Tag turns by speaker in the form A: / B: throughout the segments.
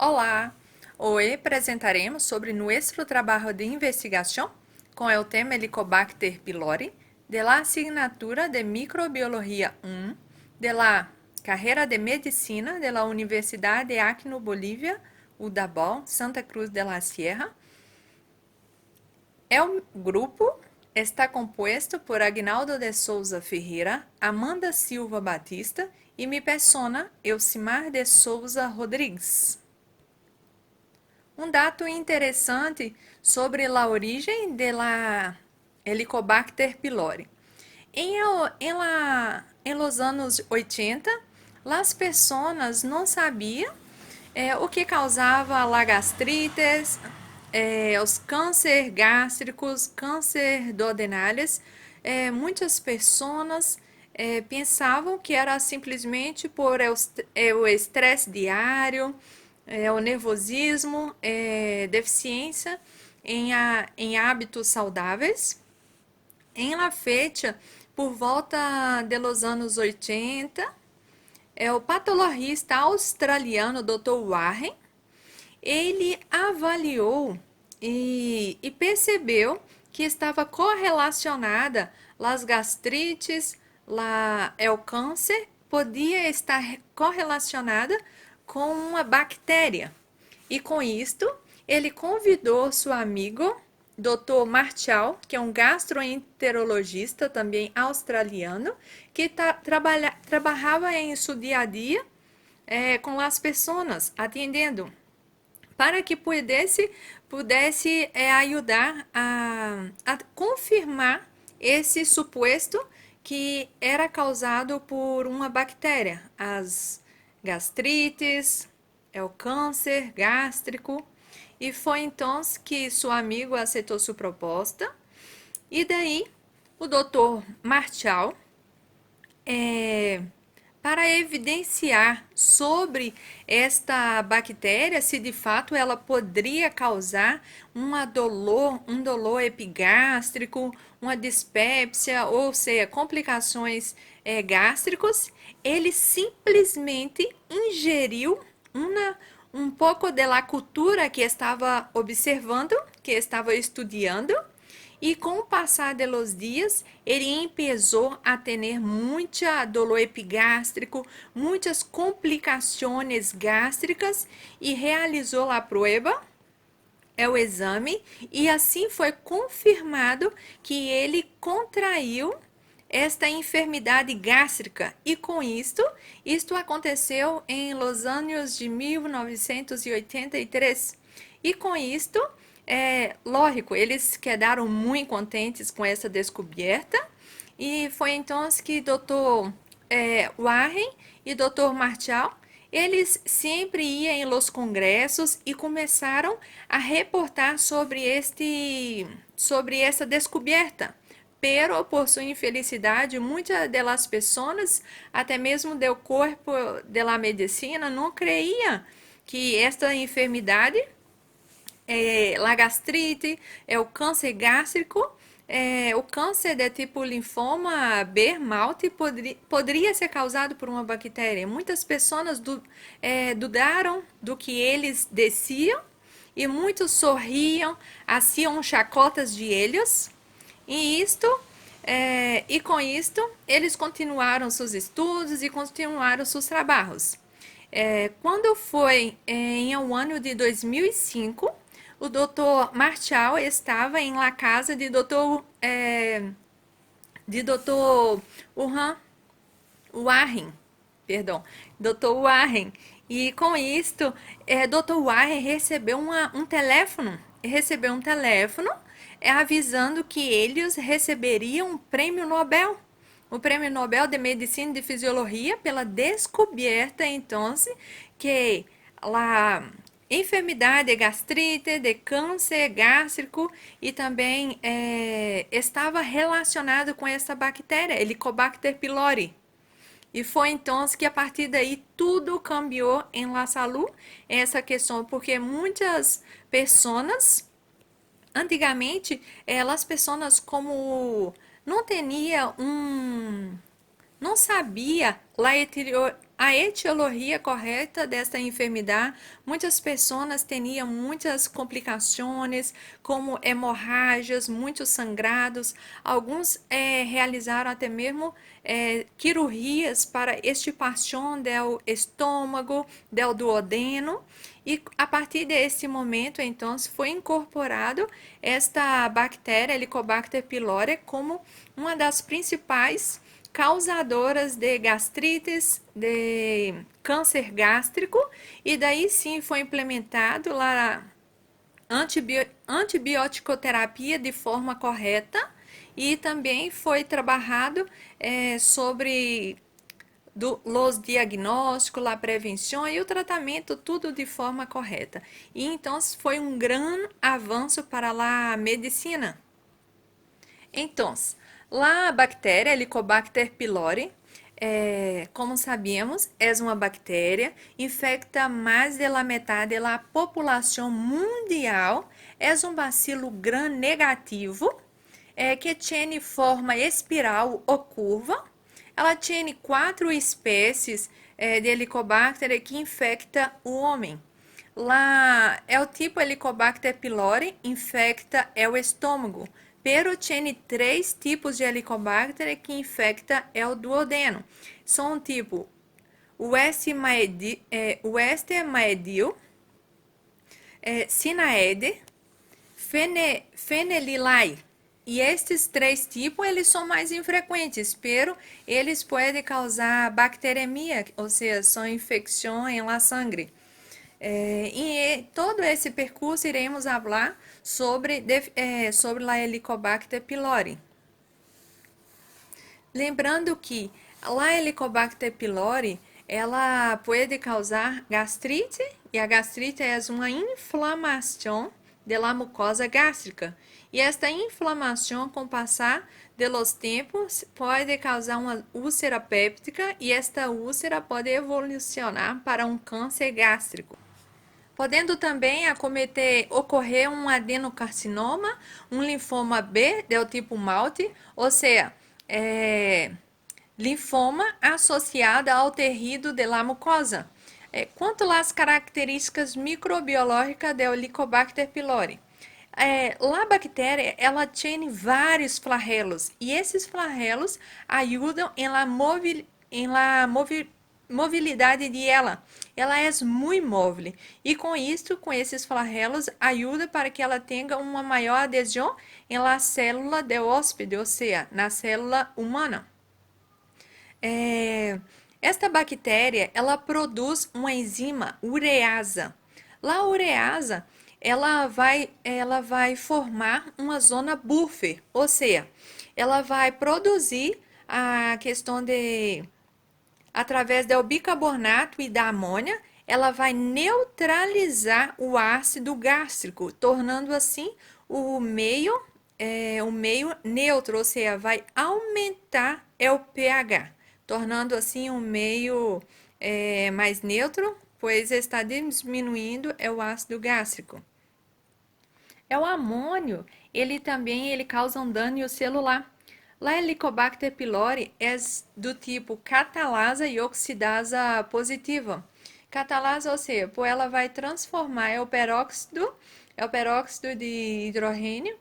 A: Olá! Hoy presentaremos sobre nuestro trabajo de investigación con el tema Helicobacter pylori de la asignatura de Microbiología 1 de la carrera de Medicina de la Universidad de Aquino, Bolivia, UDABOL, Santa Cruz de la Sierra. El grupo está compuesto por Agnaldo de Souza Ferreira, Amanda Silva Batista e mi persona, Elcimar de Souza Rodrigues. Um dado interessante sobre a origem da Helicobacter pylori. Em los anos 80, as pessoas não sabiam o que causava a gastrites, os câncer gástricos, câncer duodenales. Muitas pessoas pensavam que era simplesmente por o estresse diário, o nervosismo, deficiência em hábitos saudáveis. Em la fecha, por volta dos anos 80, o patologista australiano Dr. Warren, ele avaliou e percebeu que estava correlacionada as gastrites, o câncer, podia estar correlacionada com uma bactéria. E com isto, ele convidou seu amigo, Dr. Martial, que é um gastroenterologista também australiano, que trabalhava em seu dia a dia com as pessoas, atendendo, para que pudesse ajudar a confirmar esse suposto que era causado por uma bactéria, as gastrites, o câncer gástrico. E foi então que seu amigo aceitou sua proposta. E daí o Dr. Martial, para evidenciar sobre esta bactéria, se de fato ela poderia causar um dolor epigástrico, uma dispepsia, ou seja, complicações gástricas, ele simplesmente ingeriu um pouco da cultura que estava observando, que estava estudando, e com o passar dos dias, ele começou a ter muita dolor epigástrico, muitas complicações gástricas e realizou a prova, o exame, e assim foi confirmado que ele contraiu esta enfermidade gástrica. E com isto aconteceu em los anos de 1983. E com isto, lógico, eles quedaram muito contentes com essa descoberta. E foi então que Dr. Warren e Dr. Martial, eles sempre iam em los congressos e começaram a reportar sobre essa descoberta. Pero, por sua infelicidade, muitas das pessoas, até mesmo do corpo da medicina, não creia que esta enfermidade, a gastrite, o câncer gástrico, o câncer de tipo linfoma B, malte, poderia ser causado por uma bactéria. Muitas pessoas dudaram do que eles diziam e muitos sorriam, faziam chacotas de eles. E com isto, eles continuaram seus estudos e continuaram seus trabalhos. Quando foi em um ano de 2005, o Dr. Martial estava em la casa de Dr. Warren, perdão, Dr. Warren. E com isto, Dr. Warren recebeu um teléfono, avisando que eles receberiam um prêmio Nobel, o prêmio Nobel de Medicina e de Fisiologia, pela descoberta, então, que a enfermidade de gastrite, de câncer gástrico e também estava relacionado com essa bactéria, Helicobacter pylori. E foi então que a partir daí tudo cambiou em la saúde, essa questão, porque muitas pessoas antigamente, as pessoas como não sabia a etiologia correta desta enfermidade, muitas pessoas tinham muitas complicações, como hemorragias, muitos sangrados. Alguns realizaram até mesmo cirurgias para extirpação do estômago, do duodeno. E a partir desse momento, então, foi incorporado esta bactéria, Helicobacter pylori, como uma das principais causadoras de gastrites, de câncer gástrico, e daí sim foi implementado lá a antibioticoterapia de forma correta, e também foi trabalhado sobre os diagnósticos, a prevenção e o tratamento, tudo de forma correta. E então foi um grande avanço para a medicina. Então, a bactéria Helicobacter pylori, como sabemos, é uma bactéria, infecta mais da metade da população mundial, é um bacilo gram negativo, que tem forma espiral ou curva. Ela tem 4 espécies de Helicobacter que infecta o homem. Lá é o tipo Helicobacter pylori, infecta o estômago. Pero tem 3 tipos de Helicobacter que infecta o duodeno. São tipo Westermaedil, Sinaede, Fenelilai. E estes 3 tipos, eles são mais infrequentes, pero eles podem causar bacteremia, ou seja, são infecções na sangue. E todo esse percurso iremos falar sobre a Helicobacter pylori. Lembrando que a Helicobacter pylori, ela pode causar gastrite, e a gastrite é uma inflamação da mucosa gástrica. E esta inflamação, com o passar dos tempos, pode causar uma úlcera péptica, e esta úlcera pode evolucionar para um câncer gástrico, podendo também ocorrer um adenocarcinoma, um linfoma B do tipo Malte, ou seja, linfoma associado ao tecido da mucosa. Quanto às características microbiológicas do Helicobacter pylori, a bactéria ela tem vários flagelos, e esses flagelos ajudam em la mobilidade de ela. Ela é muito móvel, e com esses flagelos ajuda para que ela tenha uma maior adesão em la célula do hóspede, ou seja, na célula humana. Esta bactéria, ela produz uma enzima ureasa. A ureasa, ela vai formar uma zona buffer, ou seja, ela vai produzir a questão de, através do bicarbonato e da amônia, ela vai neutralizar o ácido gástrico, tornando assim o meio neutro, ou seja, vai aumentar o pH, tornando assim um meio mais neutro, pois está diminuindo o ácido gástrico. O amônio, ele causa um dano celular. A Helicobacter pylori é do tipo catalasa e oxidasa positiva. Catalasa, ou seja, ela vai transformar o peróxido de hidrogênio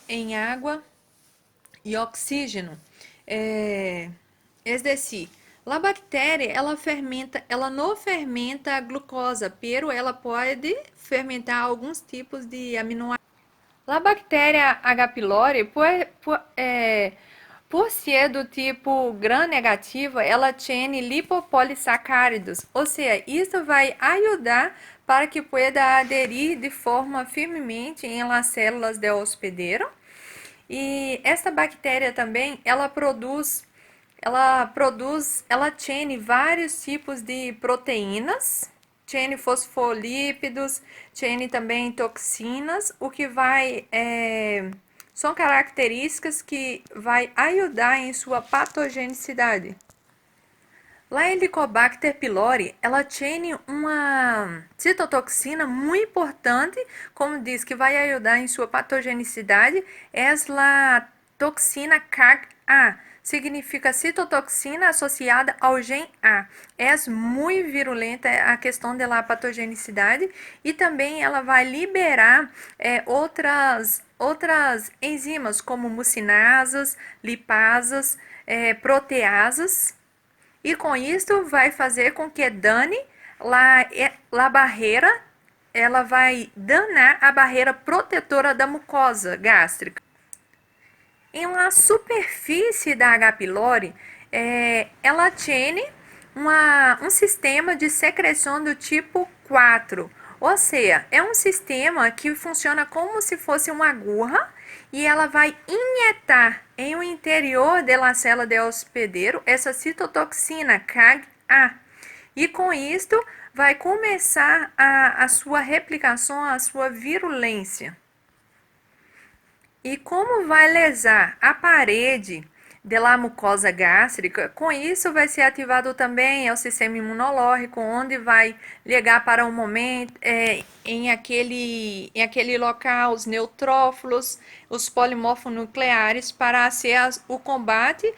A: em água e oxígeno. É decir, a bactéria ela não fermenta a glucosa, pero ela pode fermentar alguns tipos de aminoácidos. A bactéria H. pylori, por ser do tipo gram-negativa, ela tem lipopolissacáridos, ou seja, isso vai ajudar para que pueda aderir de forma firmemente em las células do hospedeiro. E esta bactéria também, ela tem vários tipos de proteínas, tem fosfolípidos, tem também toxinas, o que são características que vai ajudar em sua patogenicidade. A Helicobacter pylori, ela tem uma citotoxina muito importante, como diz, que vai ajudar em sua patogenicidade, é a toxina CAG-A. significa citotoxina associada ao gen A. É muito virulenta a questão da patogenicidade e também ela vai liberar outras enzimas como mucinasas, lipasas, proteasas, e com isso vai fazer com que dane a barreira, ela vai danar a barreira protetora da mucosa gástrica. Em uma superfície da H. pylori, ela tem um sistema de secreção do tipo 4, ou seja, é um sistema que funciona como se fosse uma agulha e ela vai injetar em o interior da célula de hospedeiro essa citotoxina CAG-A. E com isto vai começar a sua replicação, a sua virulência. E como vai lesar a parede da mucosa gástrica, com isso vai ser ativado também o sistema imunológico, onde vai ligar para um momento em aquele local os neutrófilos, os polimorfonucleares, para ser o combate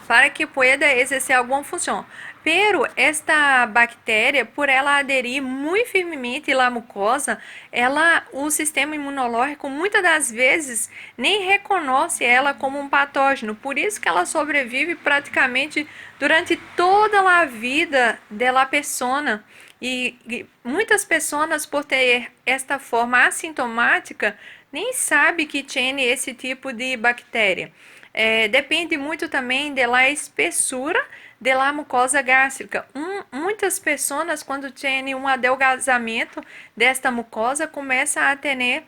A: para que pueda exercer alguma função. Pero esta bactéria, por ela aderir muito firmemente à mucosa, o sistema imunológico muitas das vezes nem reconhece ela como um patógeno. Por isso que ela sobrevive praticamente durante toda a vida da pessoa. E muitas pessoas, por ter esta forma assintomática, nem sabem que tem esse tipo de bactéria. Depende muito também da espessura da mucosa gástrica. Muitas pessoas, quando têm um adelgazamento desta mucosa, começam a ter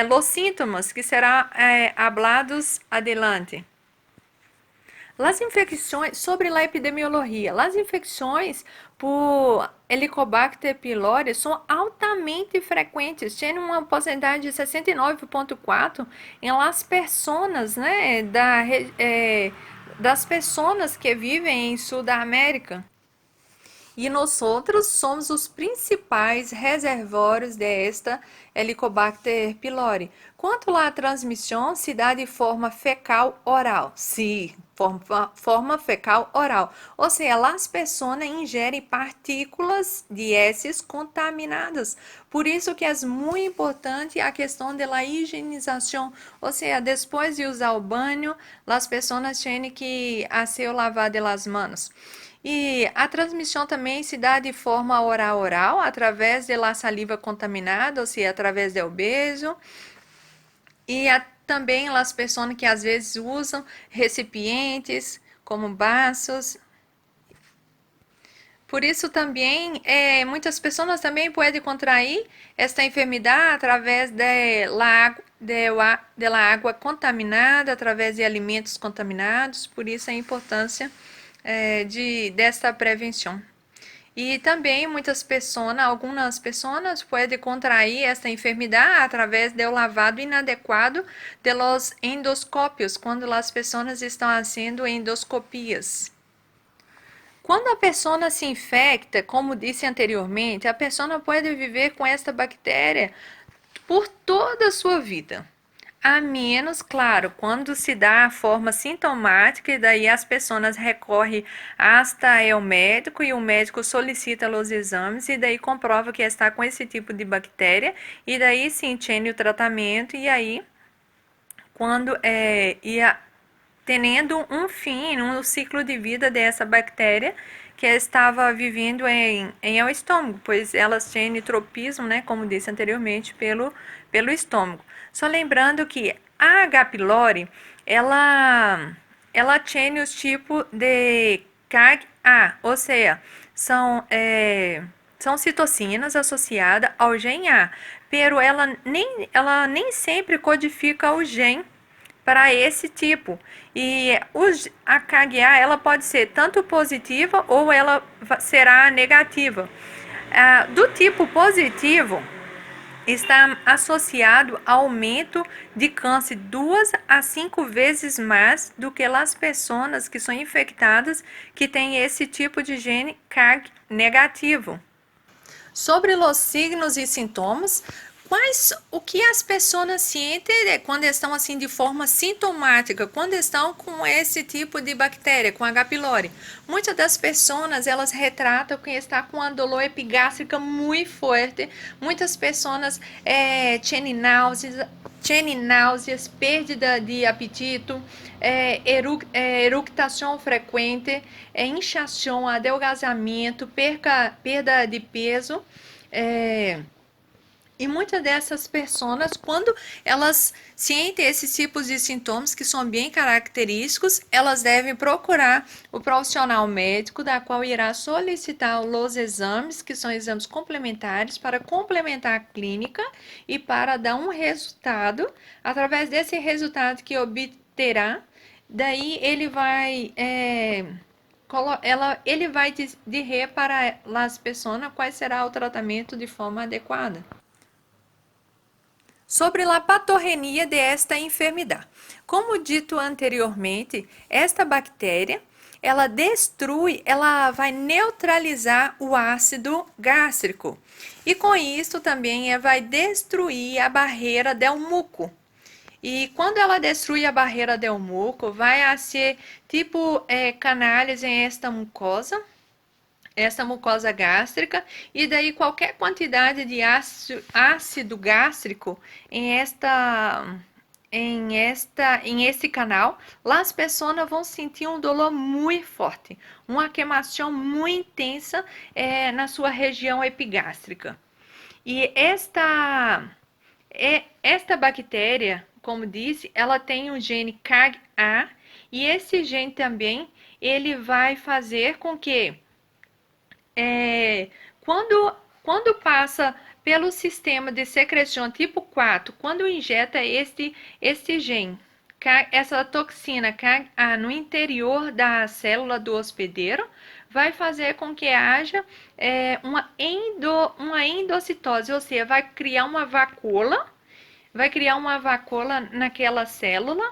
A: os sintomas que serão hablados adelante. As infecções, sobre a epidemiologia, as infecções por Helicobacter pylori são altamente frequentes, têm uma porcentagem de 69,4% em las pessoas, né, das pessoas que vivem em Sudamérica. E nós outros somos os principais reservórios desta Helicobacter pylori. Quanto à transmissão, se dá de forma fecal oral. Sim, forma fecal oral. Ou seja, as pessoas ingerem partículas de heces contaminadas. Por isso que é muito importante a questão da higienização. Ou seja, depois de usar o banho, as pessoas têm que ser lavado as mãos. E a transmissão também se dá de forma oral, através da saliva contaminada, ou seja, através do beijo. E também as pessoas que às vezes usam recipientes, como baços. Por isso também, muitas pessoas também podem contrair esta enfermidade através da água contaminada, através de alimentos contaminados. Por isso a importância desta prevenção. E também algumas pessoas podem contrair esta enfermidade através do lavado inadequado de los endoscópios, quando as pessoas estão fazendo endoscopias. Quando a pessoa se infecta, como disse anteriormente, a pessoa pode viver com esta bactéria por toda a sua vida. A menos, claro, quando se dá a forma sintomática, e daí as pessoas recorrem hasta o médico e o médico solicita os exames e daí comprova que está com esse tipo de bactéria e daí sim tem o tratamento e aí quando tendo um fim, um ciclo de vida dessa bactéria que estava vivendo em o estômago, pois elas têm tropismo, né, como disse anteriormente, pelo estômago. Só lembrando que a H. pylori, ela tem os tipos de CAG-A, ou seja, são citocinas associadas ao gen A, pero ela nem sempre codifica o gen para esse tipo. E a CAG-A, ela pode ser tanto positiva ou ela será negativa. Do tipo positivo, está associado ao aumento de câncer 2 a 5 vezes mais do que as pessoas que são infectadas que têm esse tipo de gene CAG negativo. Sobre os signos e sintomas, o que as pessoas sentem quando estão assim de forma sintomática, quando estão com esse tipo de bactéria, com H. pylori? Muitas das pessoas, elas retratam que está com uma dor epigástrica muito forte. Muitas pessoas têm náuseas, perda de apetite, eructação frequente, inchação, adelgazamento, perda de peso. E muitas dessas pessoas, quando elas sentem esses tipos de sintomas que são bem característicos, elas devem procurar o profissional médico, da qual irá solicitar os exames, que são exames complementares, para complementar a clínica e para dar um resultado. Através desse resultado que obterá, daí ele vai ele vai dizer para as pessoas qual será o tratamento de forma adequada. Sobre a patorrenia desta enfermidade. Como dito anteriormente, esta bactéria, ela vai neutralizar o ácido gástrico. E com isso também vai destruir a barreira do muco. E quando ela destrui a barreira do muco, vai ser tipo canais em esta mucosa gástrica, e daí qualquer quantidade de ácido gástrico em esse canal, as pessoas vão sentir um dolor muito forte, uma queimação muito intensa na sua região epigástrica. E esta bactéria, como disse, ela tem o gene CAG-A, e esse gene também ele vai fazer com que quando passa pelo sistema de secreção tipo 4, quando injeta este gene, essa toxina CAG-A no interior da célula do hospedeiro, vai fazer com que haja uma endocitose, ou seja, vai criar uma vacuola naquela célula.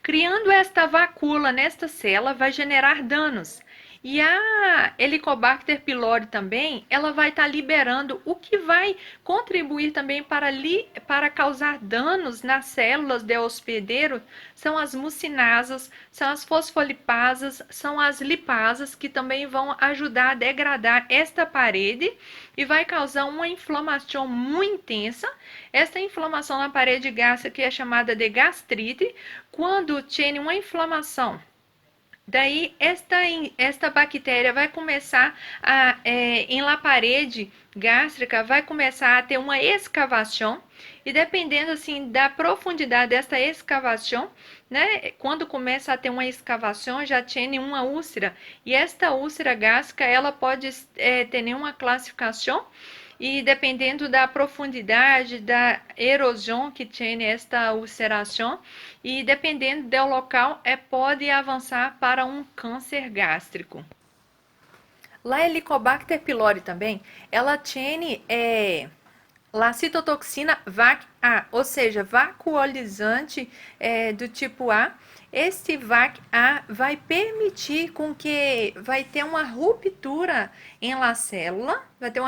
A: Criando esta vacuola nesta célula, vai gerar danos. E a Helicobacter pylori também, ela vai estar liberando o que vai contribuir também para causar danos nas células do hospedeiro, são as mucinasas, são as fosfolipasas, são as lipasas, que também vão ajudar a degradar esta parede e vai causar uma inflamação muito intensa. Esta inflamação na parede gástrica é chamada de gastrite. Quando tem uma inflamação, daí esta bactéria vai começar em la parede gástrica, vai começar a ter uma escavação, e dependendo assim da profundidade desta escavação, né, quando começa a ter uma escavação, já tem uma úlcera, e esta úlcera gástrica, ela pode ter nenhuma classificação, e dependendo da profundidade, da erosão que tem esta ulceração, e dependendo do local, pode avançar para um câncer gástrico. A Helicobacter pylori também, ela tem a citotoxina VAC-A, ou seja, vacuolizante do tipo A. Este VAC-A vai permitir com que vai ter uma ruptura em la célula, vai ter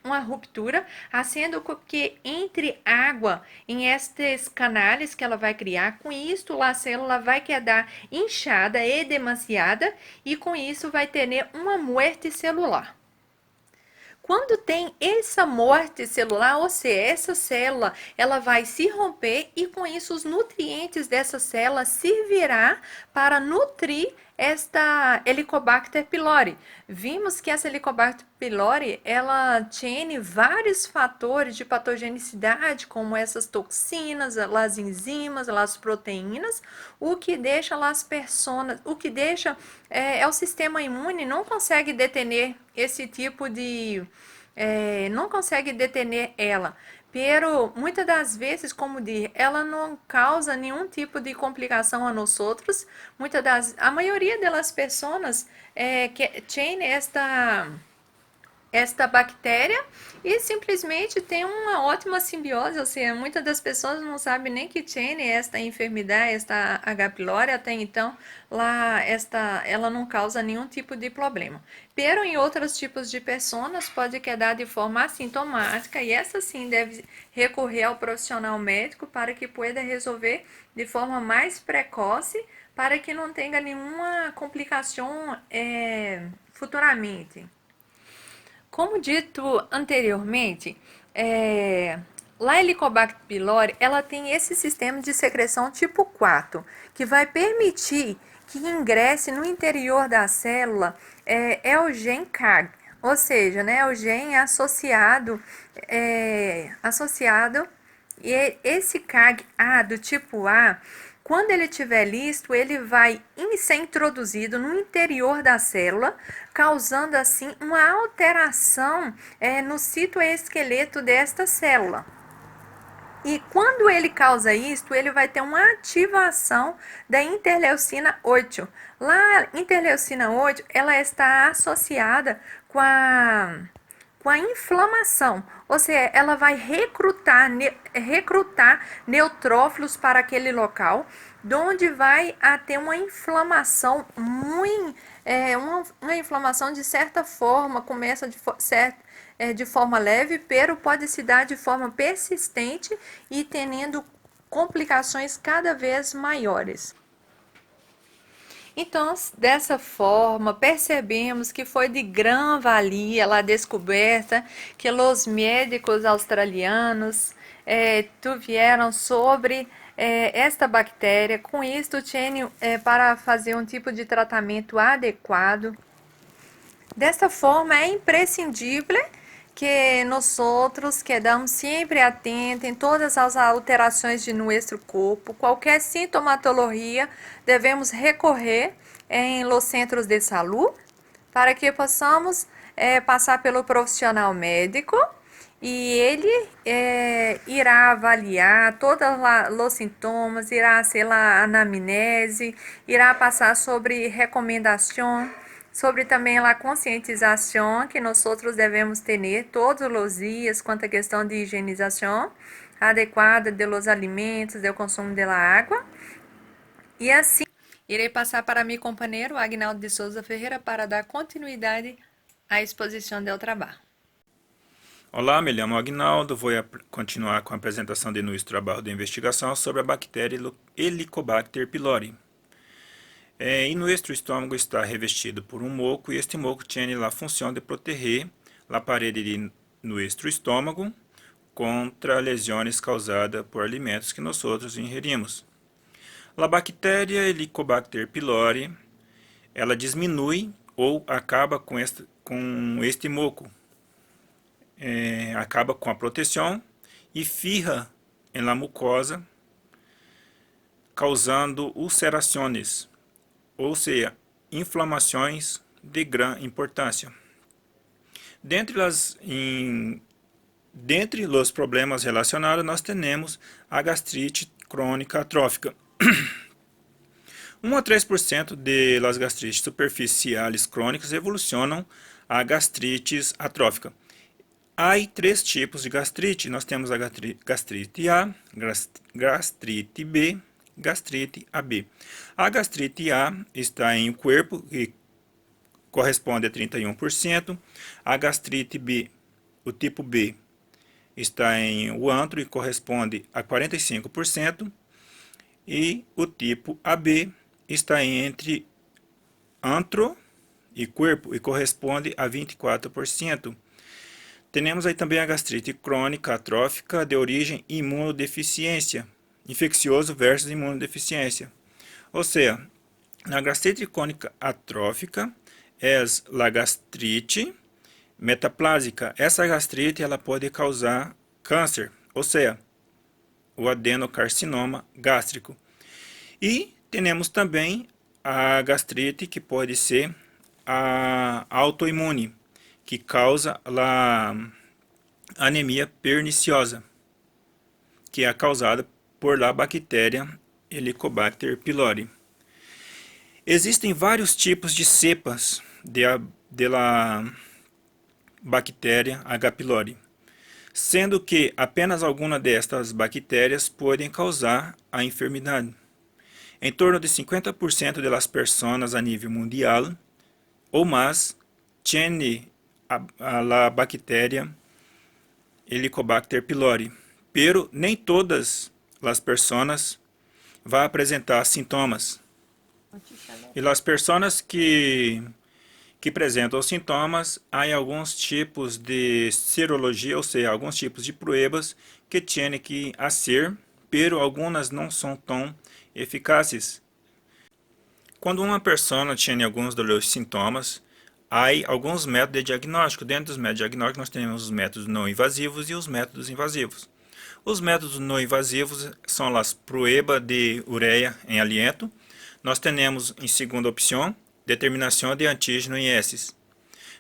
A: uma ruptura, fazendo com que entre água em estes canais que ela vai criar. Com isso, a célula vai quedar inchada e demasiada, e com isso vai ter uma morte celular. Quando tem essa morte celular, ou seja, essa célula, ela vai se romper, e com isso os nutrientes dessa célula servirá para nutrir esta Helicobacter pylori. Vimos que essa Helicobacter pylori, ela tem vários fatores de patogenicidade, como essas toxinas, as enzimas, as proteínas, o que deixa as pessoas, o que deixa o sistema imune não consegue deter esse tipo de não consegue deter ela. Pero muitas das vezes, como diz, ela não causa nenhum tipo de complicação a nós outros. A maioria das pessoas que tem esta bactéria e simplesmente tem uma ótima simbiose, ou seja, muitas das pessoas não sabem nem que tem esta enfermidade, esta H. pylori até então, ela não causa nenhum tipo de problema. Pero em outros tipos de pessoas pode quedar de forma assintomática e essa sim deve recorrer ao profissional médico para que pueda resolver de forma mais precoce para que não tenha nenhuma complicação futuramente. Como dito anteriormente, a Helicobacter pylori ela tem esse sistema de secreção tipo 4, que vai permitir que ingresse no interior da célula o gene CAG, ou seja, o gene associado e esse CAG-A do tipo A, quando ele estiver listo, ele vai ser introduzido no interior da célula, causando assim uma alteração no citoesqueleto desta célula. E quando ele causa isto, ele vai ter uma ativação da interleucina 8. Lá, a interleucina 8, ela está associada com a inflamação, ou seja, ela vai recrutar neutrófilos para aquele local, onde vai ter uma inflamação uma inflamação de certa forma, começa de forma leve, pero pode se dar de forma persistente e tendo complicações cada vez maiores. Então, dessa forma, percebemos que foi de grande valia a descoberta que os médicos australianos tiveram sobre esta bactéria. Com isto, tinham para fazer um tipo de tratamento adequado. Desta forma, é imprescindível que nós outros quedamos sempre atentos em todas as alterações de nosso corpo. Qualquer sintomatologia, devemos recorrer em los centros de saúde para que possamos passar pelo profissional médico e ele irá avaliar todos os sintomas, irá ser a anamnese, irá passar sobre recomendação, sobre também a conscientização que nós outros devemos ter todos os dias quanto à questão de higienização adequada dos alimentos, do consumo da água. E assim, irei passar para meu companheiro Agnaldo de Souza Ferreira para dar continuidade à exposição do trabalho.
B: Olá, me chamo Agnaldo, vou continuar com a apresentação de nosso trabalho de investigação sobre a bactéria Helicobacter pylori. E nosso estômago está revestido por um moco e este moco tem a função de proteger a parede de nosso estômago contra lesões causadas por alimentos que nós outros ingerimos. A bactéria Helicobacter pylori, ela diminui ou acaba com este moco, acaba com a proteção e firra na mucosa, causando ulcerações, ou seja, inflamações de grande importância. Dentre os problemas relacionados, nós temos a gastrite crônica atrófica. 1 a 3% de las gastrites superficiais crônicas evolucionam a gastrites atrófica. Há 3 tipos de gastrite. Nós temos a gastrite A, gastrite B, gastrite AB. A gastrite A está em o corpo e corresponde a 31%. A gastrite B, o tipo B, está em o antro e corresponde a 45%. E o tipo AB está entre antro e corpo e corresponde a 24%. Temos aí também a gastrite crônica atrófica de origem imunodeficiência, infeccioso versus imunodeficiência. Ou seja, na gastrite crônica atrófica é a gastrite metaplásica. Essa gastrite ela pode causar câncer, ou seja, o adenocarcinoma gástrico. E temos também a gastrite que pode ser a autoimune, que causa a anemia perniciosa, que é causada por la bactéria Helicobacter pylori. Existem vários tipos de cepas bactéria H. pylori, sendo que apenas algumas destas bactérias podem causar a enfermidade. Em torno de 50% das pessoas a nível mundial ou mais têm a bactéria Helicobacter pylori, pero nem todas as pessoas vão apresentar sintomas. E as pessoas que apresentam os sintomas, há alguns tipos de serologia, ou seja, alguns tipos de pruebas que têm que ser, pero algumas não são tão eficazes. Quando uma pessoa tem alguns dos sintomas, há alguns métodos de diagnóstico. Dentro dos métodos de diagnóstico, nós temos os métodos não invasivos e os métodos invasivos. Os métodos não invasivos são as pruebas de ureia em aliento. Nós temos, em segunda opção, determinação de antígeno em heces.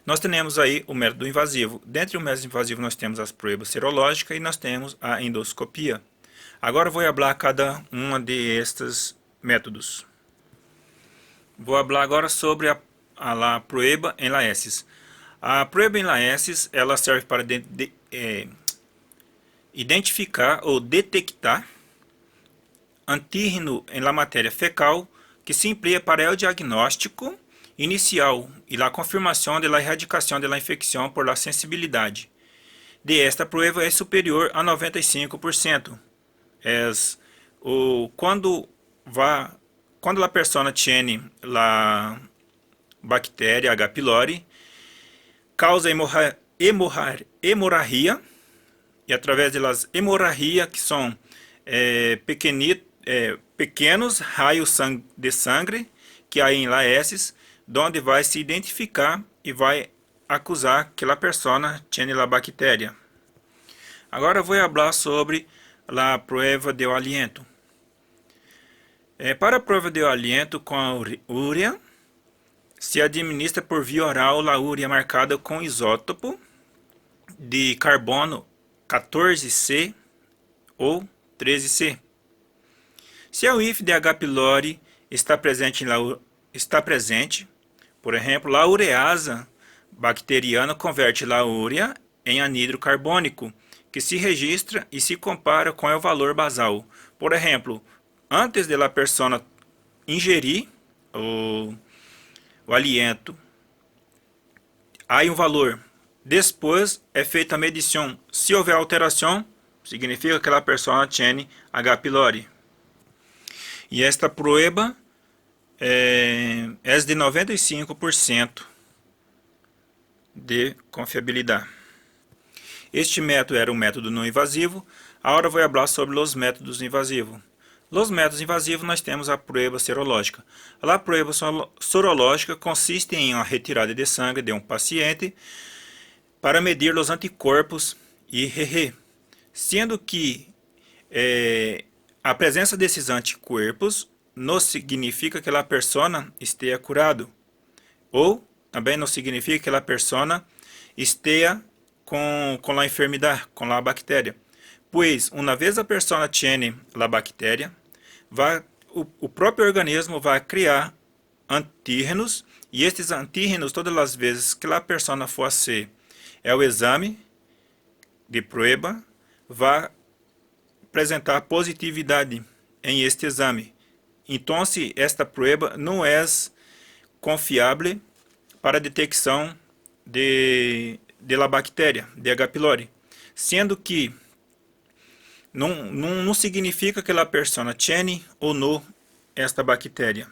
B: Nós temos aí o método invasivo. Dentre o método invasivo, nós temos as pruebas serológicas e nós temos a endoscopia. Agora vou falar cada uma de estes métodos. Vou falar agora sobre a prueba em la heces. A prueba em la heces, ela serve para identificar ou detectar antígeno em la matéria fecal que se emprega para o diagnóstico inicial e a confirmação da erradicação da infecção por la sensibilidade de esta prueba é superior a 95%. Quando a pessoa tem a bactéria H. pylori, causa hemorragia, e através das hemorragias, que são pequenos raios de sangue que há em la heces, onde vai se identificar e vai acusar que a pessoa tem a bactéria. Agora vou falar sobre a prova de aliento. Para a prova de aliento com a ureia, se administra por via oral a ureia marcada com isótopo de carbono 14C ou 13C. Se o IF de H. pylori está presente, por exemplo, a ureasa bacteriana converte a ureia em anidro carbônico, que se registra e se compara com o valor basal. Por exemplo, antes de a pessoa ingerir o alimento, há um valor. Depois é feita a medição. Se houver alteração, significa que a pessoa tem H. pylori. E esta prueba é de 95% de confiabilidade. Este método era um método não invasivo. Agora vou falar sobre os métodos invasivos. Nos métodos invasivos nós temos a prueba serológica. A prueba sorológica consiste em uma retirada de sangue de um paciente para medir os anticorpos IgG, sendo que a presença desses anticorpos não significa que a pessoa esteja curado, ou também não significa que a pessoa esteja com a enfermidade, com a bactéria. Pois, uma vez a pessoa tem a bactéria, o próprio organismo vai criar antígenos, e estes antígenos, todas as vezes que a pessoa for fazer o exame de prueba, vai apresentar positividade em este exame. Então, esta prueba não é confiável para a detecção de la bactéria, de H. pylori, sendo que não significa que a pessoa tem ou não esta bactéria.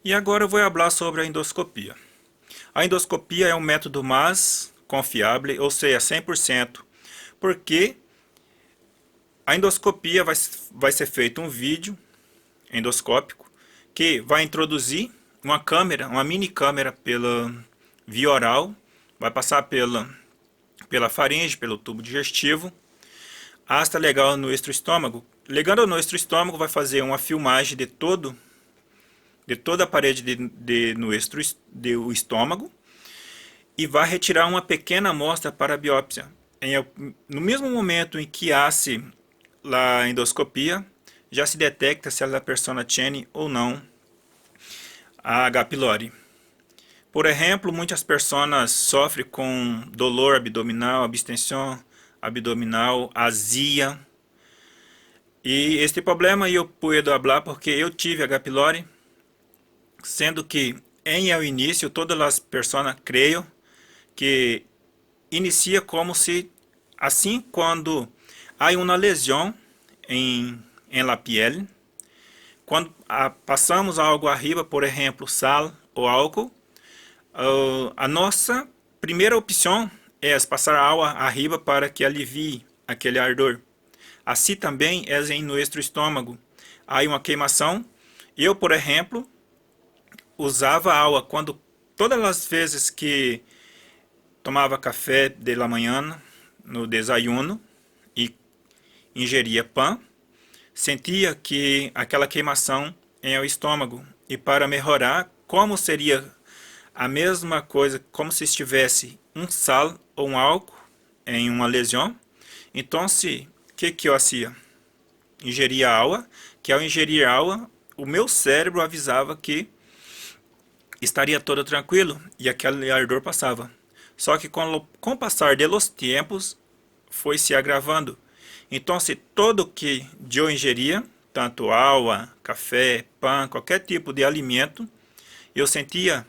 B: E agora eu vou falar sobre a endoscopia. A endoscopia é um método mais confiável, ou seja, 100%, porque a endoscopia vai ser feito um vídeo endoscópico que vai introduzir uma câmera, uma mini câmera pela via oral, vai passar pela faringe, pelo tubo digestivo, hasta legal no nosso estômago. Ligando ao nosso estômago, vai fazer uma filmagem de toda a parede do estômago e vai retirar uma pequena amostra para a biópsia. No mesmo momento em que hace a endoscopia, já se detecta se a pessoa tem ou não a H. pylori. Por exemplo, muitas pessoas sofrem com dolor abdominal, abstenção abdominal, azia. E este problema eu puedo falar porque eu tive H. pylori, sendo que em ao início todas as pessoas creio que inicia como se assim quando há uma lesão em la piel, quando passamos algo arriba, por exemplo, sal ou álcool, a nossa primeira opção é passar água arriba para que alivie aquele ardor. Assim também é em nosso estômago. Há uma queimação. Eu, por exemplo, usava água quando todas as vezes que tomava café de la manhã, no desayuno, e ingeria pão, sentia que aquela queimação em o estômago. E para melhorar, como seria a mesma coisa, como se estivesse um sal ou um álcool em uma lesão, então, o que eu fazia? Ingeria água, que ao ingerir água, o meu cérebro avisava que estaria todo tranquilo e aquele ardor passava. Só que com o passar dos tempos, foi se agravando. Então, se todo que eu ingeria, tanto água, café, pão, qualquer tipo de alimento, eu sentia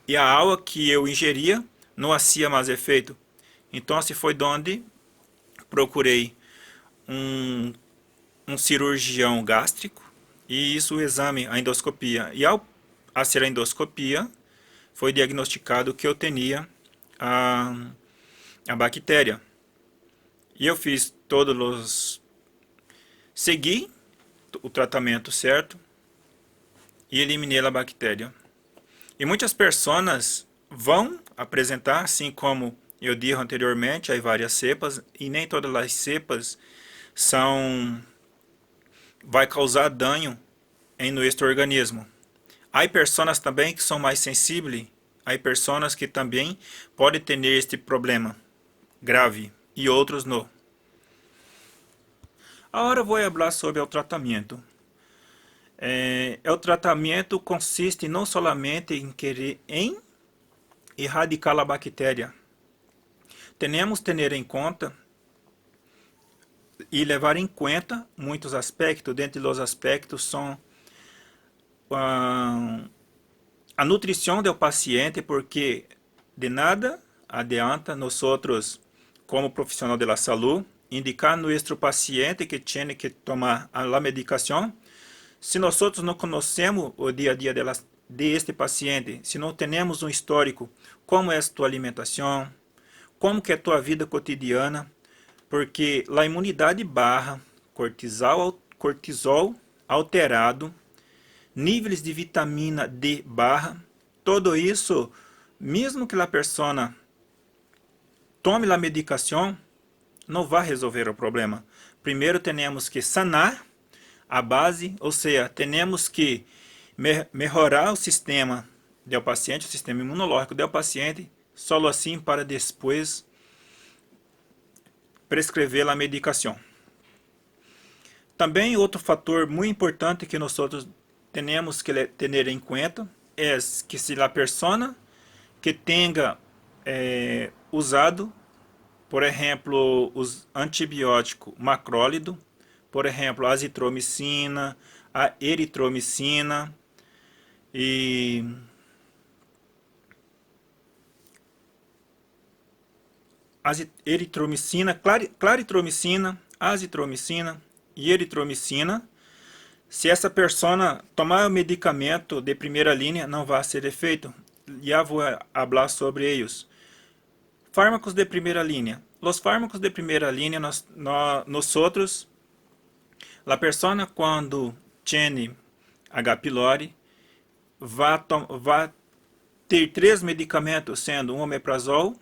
B: e a água que eu ingeria não fazia mais efeito. Então, se foi onde procurei um cirurgião gástrico e isso o exame, a endoscopia. E ao fazer a endoscopia, foi diagnosticado que eu tinha a bactéria. E eu fiz todos os... Segui o tratamento certo e eliminei a bactéria. E muitas pessoas vão apresentar, assim como eu disse anteriormente, há várias cepas, e nem todas as cepas vai causar dano em nosso organismo. Há pessoas também que são mais sensíveis, há pessoas que também podem ter este problema grave e outros não. Agora vou falar sobre o tratamento. O tratamento consiste não somente em erradicar a bactéria. Temos que ter em conta e levar em conta muitos aspectos. Dentre os aspectos são a nutrição do paciente, porque de nada adianta nós, como profissional da saúde, indicar a nosso paciente que tem que tomar a medicação, se nós não conhecemos o dia a dia deste paciente, se não temos um histórico, como é a tua alimentação, como que é a tua vida cotidiana, porque a imunidade barra, cortisol alterado, níveis de vitamina D barra, todo isso, mesmo que a pessoa tome a medicação, não vai resolver o problema. Primeiro temos que sanar a base, ou seja, temos que melhorar o sistema do paciente, o sistema imunológico do paciente, só assim para depois prescrever a medicação. Também outro fator muito importante que nós temos que ter em conta é que se a pessoa que tenha usado, por exemplo, os antibióticos macrólido, por exemplo, a azitromicina, a eritromicina e eritromicina, claritromicina, azitromicina e eritromicina. Se essa pessoa tomar o medicamento de primeira linha, não vai ser efeito. Já vou falar sobre eles. Fármacos de primeira linha. Os fármacos de primeira linha, nós outros, a pessoa quando tem H. pylori, vai ter 3 medicamentos, sendo um omeprazol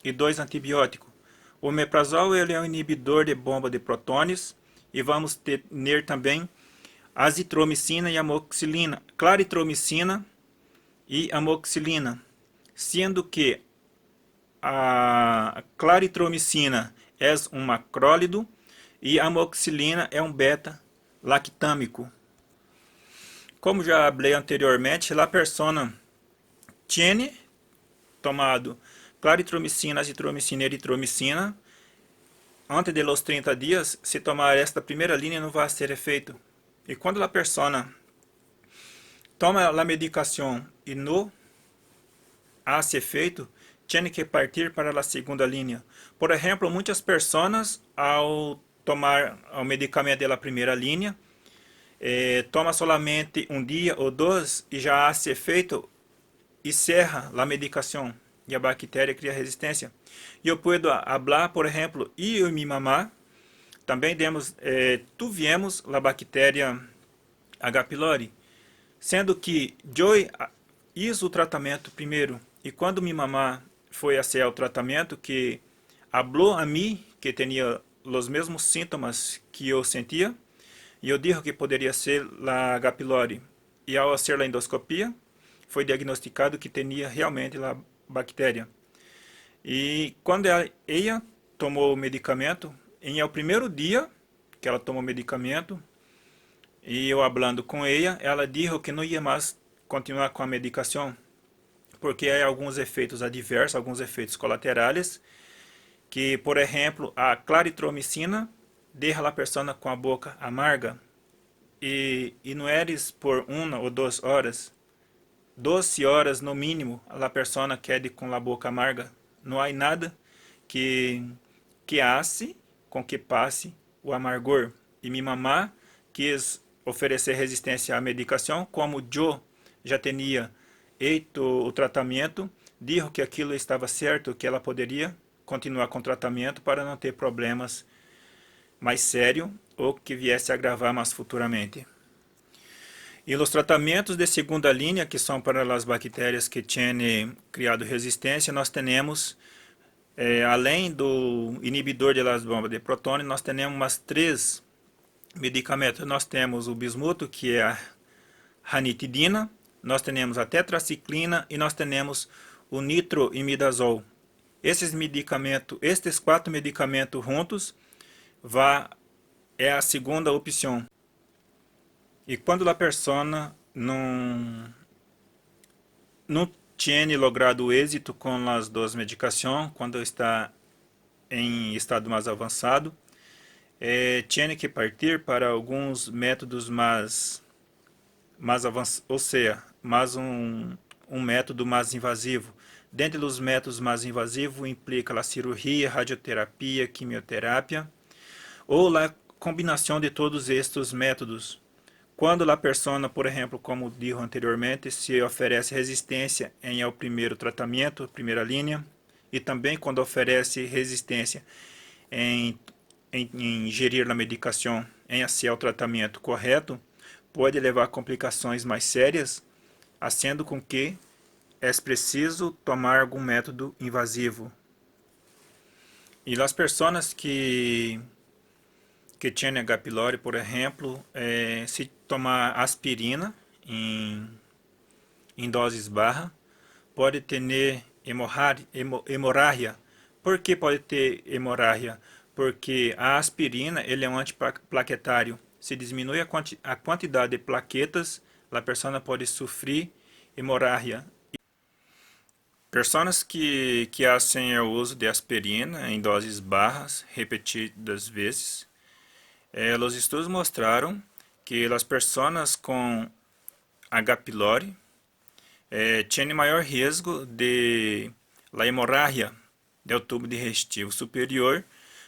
B: e 2 antibióticos. O omeprazol ele é um inibidor de bomba de prótons e vamos ter também azitromicina e amoxicilina, claritromicina e amoxicilina, sendo que a claritromicina é um macrólido e a amoxicilina é um beta-lactâmico. Como já falei anteriormente, a pessoa tem tomado claritromicina, azitromicina e eritromicina, antes de los 30 días, se tomar esta primeira linha não vai ter efeito. E quando a pessoa toma a medicação e não hace efeito, tem que partir para a segunda linha. Por exemplo, muitas pessoas, ao tomar o medicamento da primeira linha, toma solamente um dia ou dois e já hace efeito e cerra a medicação. E a bactéria cria resistência. E eu posso falar, por exemplo, e eu e minha mamá também tivemos a bactéria H. pylori, sendo que eu fiz o tratamento primeiro, e quando minha mamá foi fazer o tratamento, que falou a mim que tinha os mesmos sintomas que eu sentia, e eu disse que poderia ser a H. pylori. E ao fazer a endoscopia, foi diagnosticado que tinha realmente a bactéria. E quando ela tomou o medicamento, em o primeiro dia que ela tomou o medicamento, e eu falando com ela disse que não ia mais continuar com a medicação, porque há alguns efeitos adversos, alguns efeitos colaterais, que, por exemplo, a claritromicina deixa a pessoa com a boca amarga, e não é por 1 ou 2 horas, 12 horas no mínimo, a pessoa queda com a boca amarga. Não há nada que hace com que passe o amargor. E minha mamá quis oferecer resistência à medicação, como eu já tinha feito o tratamento, disse que aquilo estava certo, que ela poderia continuar com o tratamento para não ter problemas mais sérios ou que viesse a agravar mais futuramente. E os tratamentos de segunda linha, que são para as bactérias que têm criado resistência, nós temos, além do inibidor de las bombas de protônio, nós temos umas 3 medicamentos. Nós temos o bismuto, que é a ranitidina, nós temos a tetraciclina e nós temos o nitroimidazol. Estes 4 medicamentos juntos, é a segunda opção. E quando a pessoa não tem logrado êxito com as 2 medicações, quando está em estado mais avançado, tem que partir para alguns métodos mais avançados, ou seja, um método mais invasivo. Dentre os métodos mais invasivos implica a cirurgia, radioterapia, quimioterapia, ou a combinação de todos estes métodos. Quando a pessoa, por exemplo, como disse anteriormente, se oferece resistência em o primeiro tratamento, primeira linha, e também quando oferece resistência em ingerir a medicação, em fazer o tratamento correto, pode levar a complicações mais sérias, sendo com que é preciso tomar algum método invasivo. E as pessoas que têm H. pylori, por exemplo, se tomar aspirina em doses baixas, pode ter hemorragia. Por que pode ter hemorragia? Porque a aspirina ele é um antiplaquetário. Se diminui a quantidade de plaquetas, a pessoa pode sofrer hemorragia. Pessoas que fazem o uso de aspirina em doses baixas, repetidas vezes, os estudos mostraram que as pessoas com H. pylori têm maior risco de hemorragia do tubo digestivo superior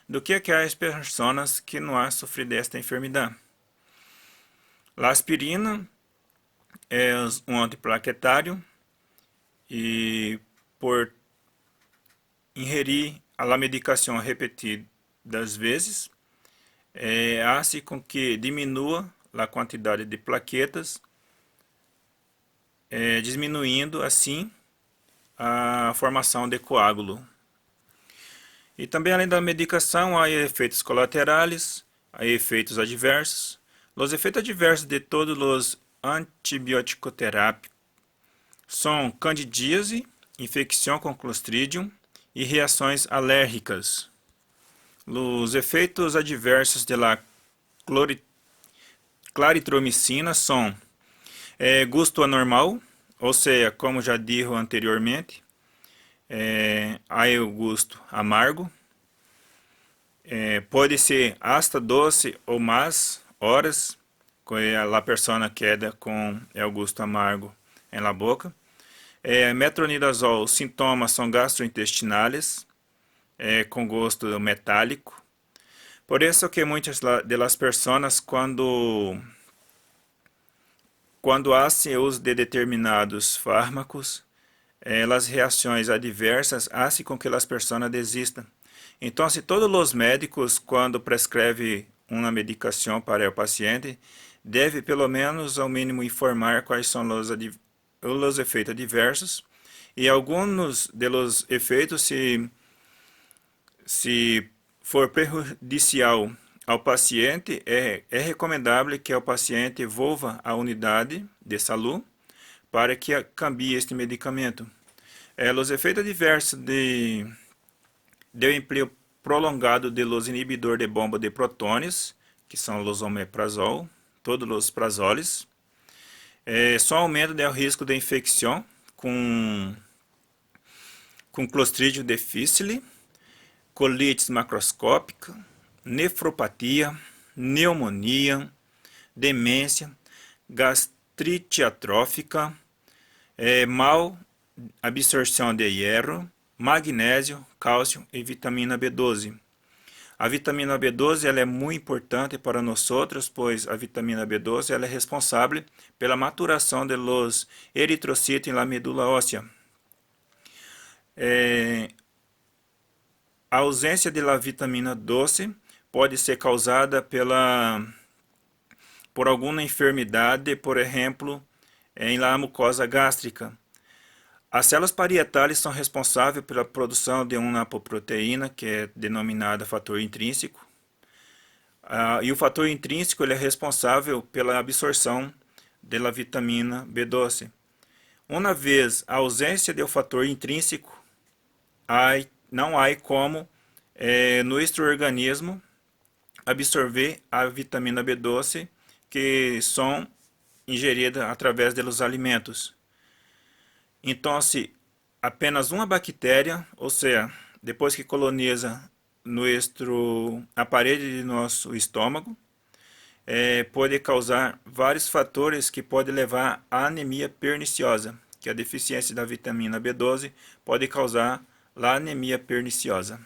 B: do que aquelas pessoas que não han sofrido desta enfermidade. A aspirina é um antiplaquetário e por ingerir a medicação repetidas vezes, hace com que diminua a quantidade de plaquetas, diminuindo assim a formação de coágulo. E também, além da medicação, há efeitos colaterais, há efeitos adversos. Os efeitos adversos de todos os antibiótico-terápicos são candidíase, infecção com Clostridium e reações alérgicas. Os efeitos adversos da claritromicina são gosto anormal, ou seja, como já disse anteriormente, há o gosto amargo, pode ser hasta doce ou más horas, que a persona queda com o gosto amargo em la boca. Metronidazol, os sintomas são gastrointestinais, com gosto metálico. Por isso que muitas das pessoas, quando fazem uso de determinados fármacos, as reações adversas fazem com que as pessoas desistam. Então, se todos os médicos, quando prescrevem uma medicação para o paciente, deve pelo menos ao mínimo informar quais são os efeitos adversos, e alguns dos efeitos, se for prejudicial ao paciente, é recomendável que o paciente volva à unidade de saúde para que cambie este medicamento. Os efeitos adversos do emprego prolongado de los inibidores de bomba de protones, que são os omeprazol, todos os prazoles, só aumento do risco de infecção com Clostridium difficile, colite macroscópica, nefropatia, pneumonia, demência, gastrite atrófica, mal absorção de hierro, magnésio, cálcio e vitamina B12. A vitamina B12 ela é muito importante para nós, pois a vitamina B12 ela é responsável pela maturação de los eritrocitos na medula óssea. A ausência de la vitamina 12 pode ser causada por alguma enfermidade, por exemplo, em la mucosa gástrica. As células parietales são responsáveis pela produção de uma apoproteína, que é denominada fator intrínseco. E o fator intrínseco ele é responsável pela absorção da vitamina B12. Uma vez a ausência do fator intrínseco, não há como nosso organismo absorver a vitamina B12 que são ingeridas através dos alimentos. Então, se apenas uma bactéria, ou seja, depois que coloniza a parede de nosso estômago, pode causar vários fatores que podem levar à anemia perniciosa, que a deficiência da vitamina B12 pode causar a anemia perniciosa.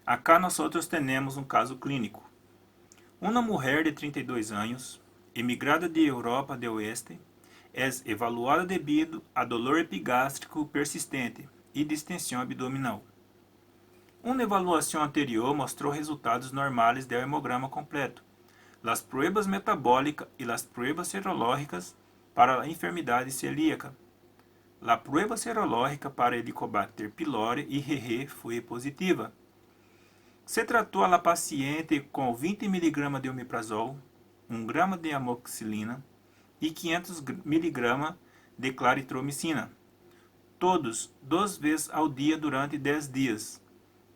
B: Acá nós temos um caso clínico. Uma mulher de 32 anos, emigrada de Europa do Oeste, é evaluada devido a dolor epigástrico persistente e distensão abdominal. Uma avaliação anterior mostrou resultados normais do hemograma completo, as pruebas metabólicas e as pruebas serológicas para a enfermidade celíaca. A prueba serológica para Helicobacter pylori IgG foi positiva. Se tratou a paciente com 20 mg de omeprazol, 1 grama de amoxicilina e 500 mg de claritromicina, todos 2 vezes ao dia durante 10 dias,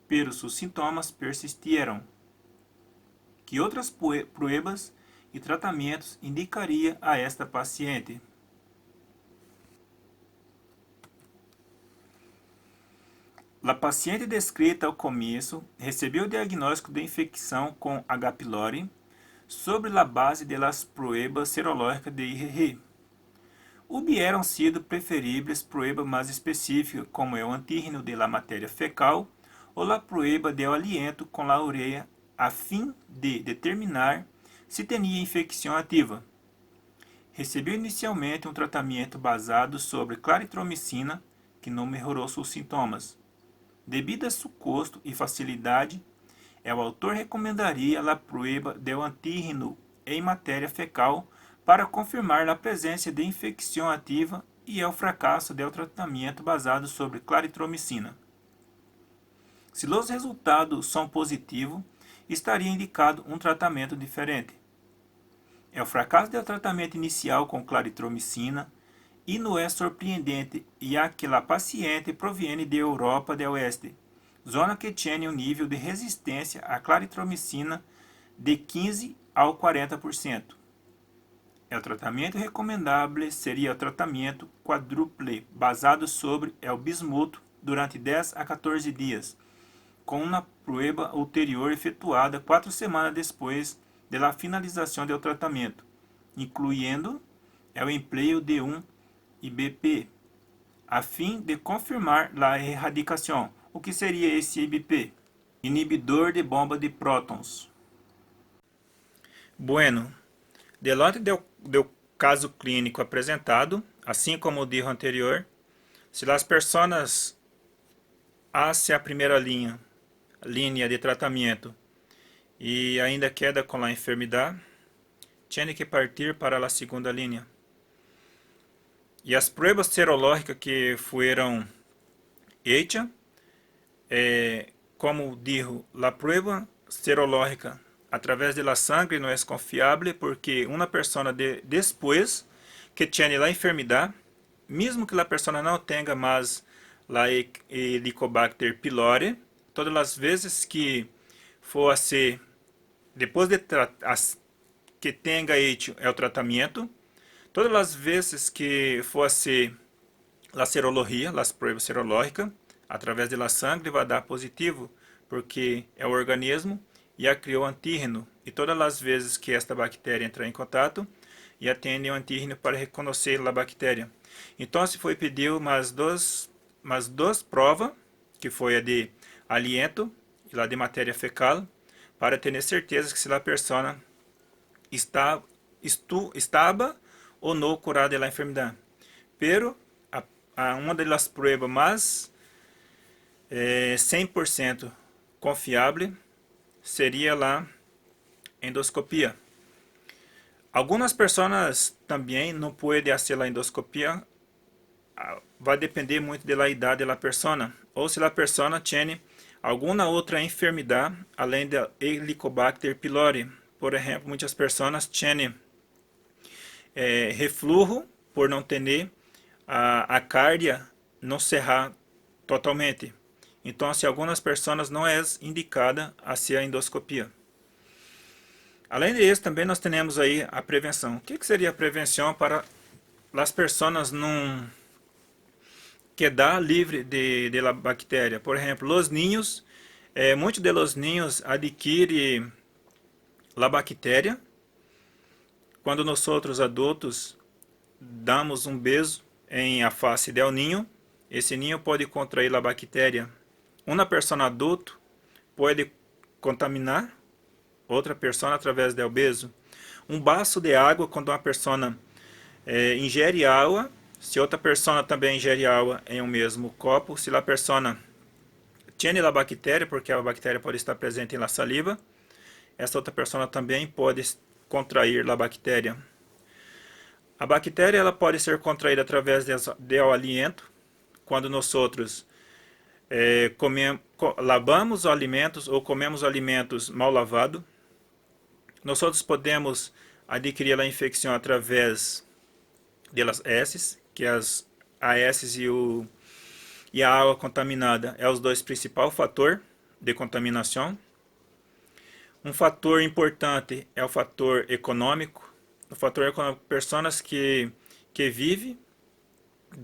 B: pero seus sintomas persistiram. Que outras pruebas e tratamentos indicaria a esta paciente? A paciente descrita ao começo recebeu o diagnóstico de infecção com H. pylori sobre a base das pruebas serológicas de IgG. Hubieram sido preferíveis pruebas mais específicas, como o antígeno de la matéria fecal ou a prueba de aliento com la ureia, a fim de determinar se tinha infecção ativa. Recebeu inicialmente um tratamento basado sobre claritromicina, que não melhorou seus sintomas. Devido a seu custo e facilidade, o autor recomendaria a prueba do antígeno em matéria fecal para confirmar a presença de infecção ativa e o fracasso do tratamento basado sobre claritromicina. Se os resultados são positivos, estaria indicado um tratamento diferente. O fracasso do tratamento inicial com claritromicina e não é surpreendente, já que a paciente proviene de Europa do Oeste, zona que tinha um nível de resistência à claritromicina de 15 ao 40%. O tratamento recomendável seria o tratamento quádruple, basado sobre o bismuto durante 10 a 14 dias, com uma prueba ulterior efetuada 4 semanas depois da finalização do tratamento, incluindo o emprego de um IBP, a fim de confirmar a erradicação. O que seria esse IBP? Inibidor de bomba de prótons. Bueno, delante do caso clínico apresentado, assim como o dito anterior, se as pessoas hacen a primeira linha de tratamento e ainda queda com a enfermidade, tem que partir para a segunda linha. E as pruebas serológicas que foram hechas, como dijo, a prueba serológica através da sangre não é confiável, porque uma pessoa depois que tem a enfermidade, mesmo que a pessoa não tenha mais a Helicobacter pylori, todas as vezes que for a ser, depois de que tenha hecho o tratamento, todas as vezes que for a ser a serologia, as provas serológicas, através da sangue vai dar positivo, porque é o organismo já criou antígeno, e todas as vezes que esta bactéria entrar em contato, já tem um antígeno para reconhecer a bactéria. Então, se foi pedido mais duas provas, que foi a de aliento e a de matéria fecal, para ter certeza que se a pessoa estava ou não curada da enfermidade. Pero uma das provas mais 100% confiável seria a endoscopia. Algumas pessoas também não podem fazer a endoscopia, vai depender muito da idade da pessoa, ou se a pessoa tem alguma outra enfermidade além da Helicobacter pylori. Por exemplo, muitas pessoas têm refluxo por não ter a cárdia não cerrar totalmente. Então, se algumas pessoas não é indicada a ser a endoscopia. Além disso, também nós temos aí a prevenção. O que seria a prevenção para as pessoas não quedar livre de la bactéria? Por exemplo, os ninhos, muitos dos ninhos adquirem a bactéria quando nós outros adultos damos um beijo em a face do ninho. Esse ninho pode contrair a bactéria. Uma pessoa adulta pode contaminar outra pessoa através do beijo. Um vaso de água, quando uma pessoa ingere água, se outra pessoa também ingere água em um mesmo copo, se a pessoa tem a bactéria, porque a bactéria pode estar presente na saliva, essa outra pessoa também pode contrair a bactéria. A bactéria ela pode ser contraída através do alimento, quando nós outros lavamos alimentos ou comemos alimentos mal lavados. Nós outros podemos adquirir a infecção através das heces, que as heces e a água contaminada é os dois principais fatores de contaminação. Um fator importante é o fator econômico. O fator econômico, pessoas que vivem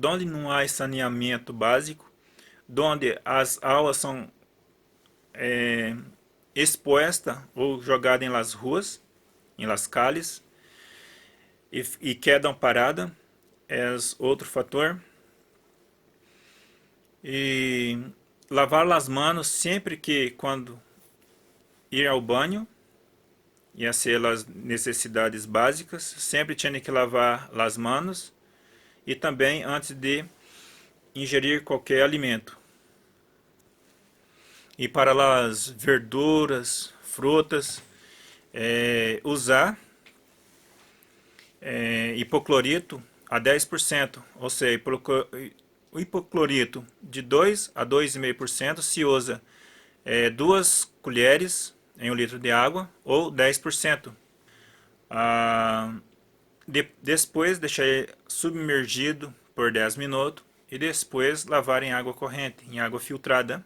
B: onde não há saneamento básico, onde as aulas são expostas ou jogadas em las ruas, em las calles, e quedam paradas, é outro fator. E lavar as mãos sempre que quando ir ao banho, e a ser as necessidades básicas, sempre tinha que lavar as mãos, e também antes de ingerir qualquer alimento. E para as verduras, frutas, usar hipoclorito a 10%, ou seja, o hipoclorito de 2 a 2,5% se usa 2 colheres em 1 litro de água, ou 10%. Depois deixar submergido por 10 minutos e depois lavar em água corrente, em água filtrada.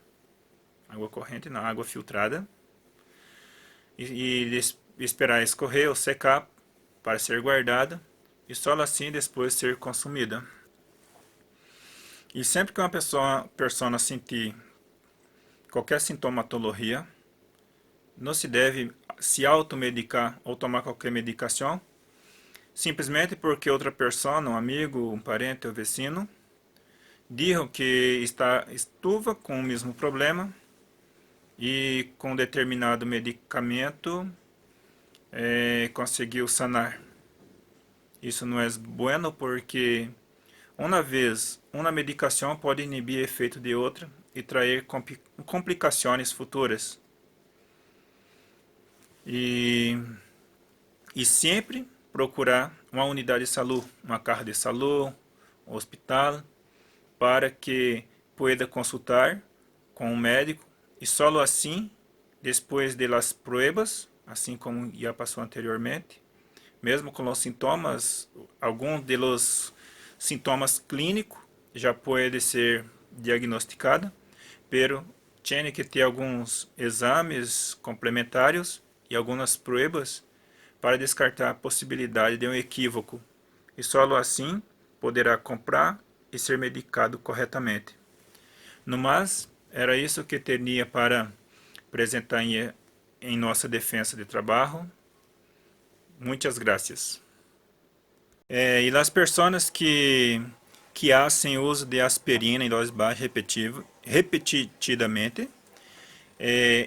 B: Água corrente não, água filtrada. E esperar escorrer ou secar para ser guardada. e só assim depois ser consumida. E sempre que uma persona sentir qualquer sintomatologia, não se deve se automedicar ou tomar qualquer medicação, simplesmente porque outra pessoa, um amigo, um parente ou vecino, dijo que estuva com o mesmo problema e com determinado medicamento conseguiu sanar. Isso não é bueno porque uma vez uma medicação pode inibir o efeito de outra e trazer complicações futuras. E, e sempre procurar uma unidade de saúde, uma casa de saúde, um hospital, para que pueda consultar com o médico e só assim, depois das provas, assim como já passou anteriormente, mesmo com os sintomas, alguns dos sintomas clínicos já pode ser diagnosticado, pero tem que ter alguns exames complementares e algumas provas para descartar a possibilidade de um equívoco, e só assim poderá comprar e ser medicado corretamente. No mais, era isso que tinha para apresentar em nossa defesa de trabalho. Muitas graças. E as pessoas que fazem uso de aspirina em dose baixa repetidamente,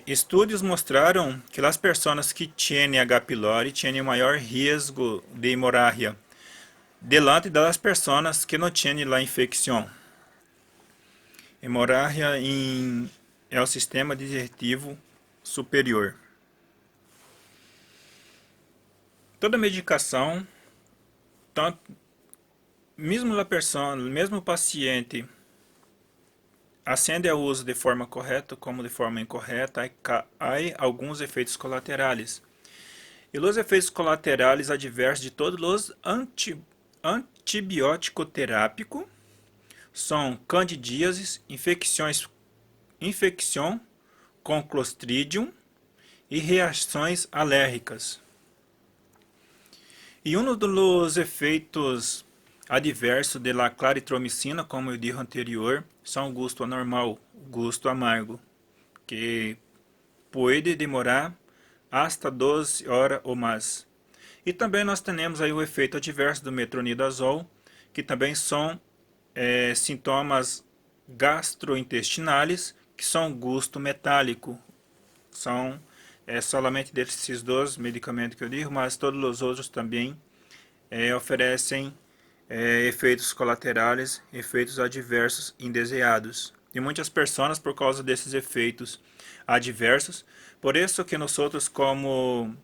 B: estudos mostraram que as pessoas que têm H. pylori têm maior risco de hemorragia delante das pessoas que não têm a infecção. Hemorragia é o sistema digestivo superior. Toda medicação, tanto, mesmo o paciente acende ao uso de forma correta como de forma incorreta, há alguns efeitos colaterais. E os efeitos colaterais adversos de todos os antibiótico terápicos são candidíases, infecção com Clostridium e reações alérgicas. E um dos efeitos adversos da claritromicina, como eu disse anterior, são o gosto anormal, o gosto amargo, que pode demorar hasta 12 horas ou mais. E também nós temos aí o efeito adverso do metronidazol, que também são sintomas gastrointestinais, que são gosto metálico. São somente desses dois medicamentos que eu digo, mas todos os outros também oferecem efeitos colaterais, efeitos adversos indesejados. E muitas pessoas, por causa desses efeitos adversos, por isso que nós outros, como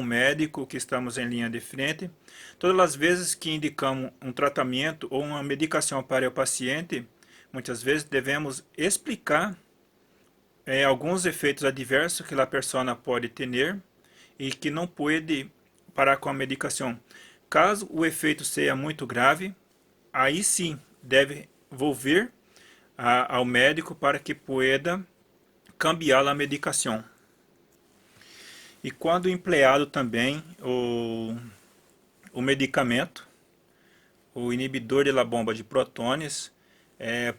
B: médico que estamos em linha de frente, todas as vezes que indicamos um tratamento ou uma medicação para o paciente, muitas vezes devemos explicar alguns efeitos adversos que a pessoa pode ter e que não pode parar com a medicação. Caso o efeito seja muito grave, aí sim deve volver ao médico para que pueda cambiar a medicação. E quando empleado também o medicamento, o inibidor da bomba de prótons,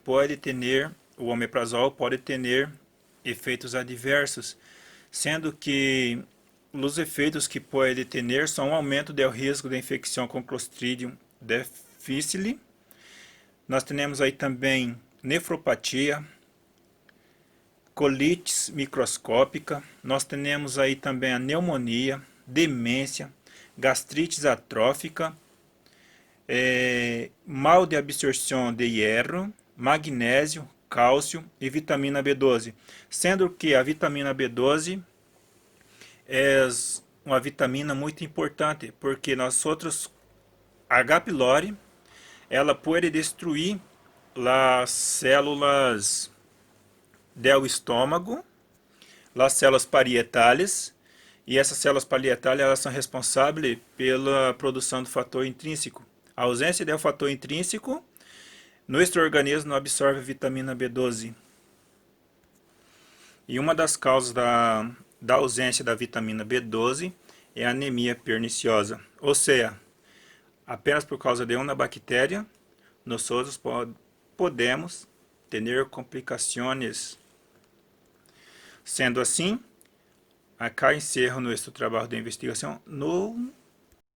B: pode ter, o omeprazol pode ter efeitos adversos, sendo que os efeitos que pode ter são um aumento do risco de infecção com Clostridium difficile. Nós temos aí também nefropatia, colites microscópica, nós temos aí também a pneumonia, demência, gastrite atrófica, mal de absorção de hierro, magnésio, cálcio e vitamina B12, sendo que a vitamina B12 é uma vitamina muito importante, porque nós outros, H. pylori, ela pode destruir as células do estômago, as células parietales, e essas células parietales elas são responsáveis pela produção do fator intrínseco. A ausência do fator intrínseco, nosso organismo não absorve vitamina B12. E uma das causas da ausência da vitamina B12 é a anemia perniciosa. Ou seja, apenas por causa de uma bactéria, nosotros podemos ter complicações. Sendo assim, acá encerro nosso trabalho de investigação no